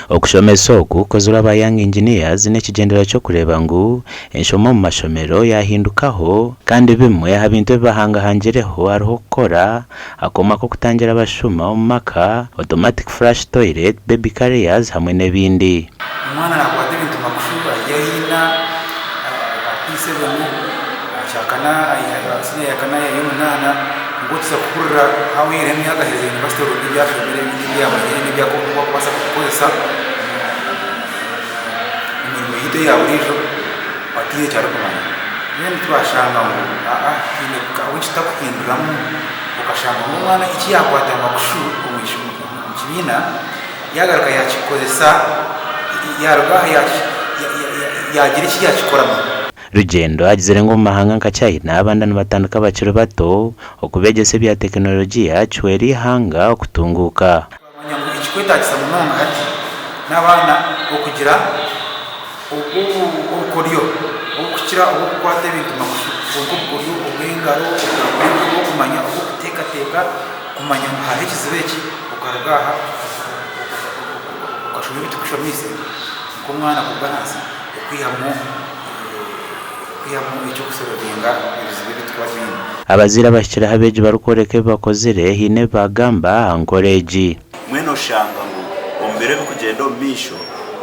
okushomesa oku kozula aba young engineers n'ekigendera cyo kureba ngu enshomo mu mashomero yahindukaho kandi bimwe ha bintu bibahangahangireho hariho kukora akoma ko kutangira abashuma mu maka, automatic flush toilet, baby carriers hamwe n'ebindi. Umwana nakwata ibintu makushuba yahina isebemu cyakana ayasine yakana y'umunana ngutse kurra hawire myaka heze university of India family India manyene byakobwa kwasa kukozesa imirimo yite ya burijo atiye cyaro kumanya yene twashanga ngo ine kawinchita kuhinduramu ukashanga umwana iki yakwata makushu umwishu mukibina yagaruka yakikozesa yaruga yagira iki yakikoramo. Rugendo agizere ngo mahanga nka China abandana batanduka bakiro bato okubegese bya teknolojia chweri hanga okutunguka. Ikikweta kisamunonga hati n'abana okugira ubukoryo okukira obukwata ebintu makushu obukoryo obwengaro okumanya okuteka kumanya hari ikizibeki ukaragaha ukashobora bitushomise ko mwana kuganasa okwihamwe abazira bashira habeje barukoreke bakozere hine bagamba ankoreji mweno shanga ngo ombere bikugenda misho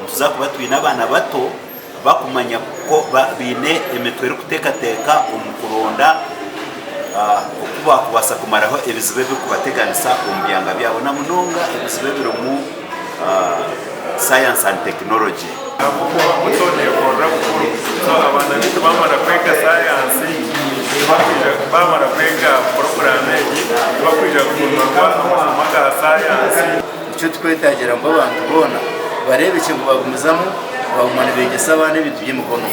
tuza kuba twina abana bato bakumanya ko bine emetwere kutekateka umukuronda okuba kubasa kumaraho ebizibe bikubateganisa umbyanga byabo na munonga ebizibe biro mu science and technology. Icyo twetagira ngo abantu bona barebe ikintu bagumizamo bagumana begesa abana ibintu by'umukono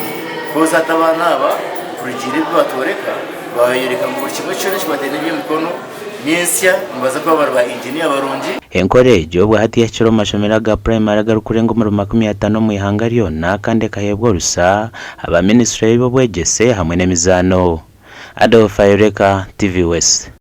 koza atabana aba kurugira ibyo batoreka bayereka ngo kimwe cyo batene by'umukono Nyesya mbaza ko ba engineer barungi encourage obwa hati yakiro mashomera ga primary garukurengo mu 50 mu ihanga ryona kandi kahebwo rusa aba ministry bo bwegese hamwe n'emizano. Adolf Ayureka, TV West.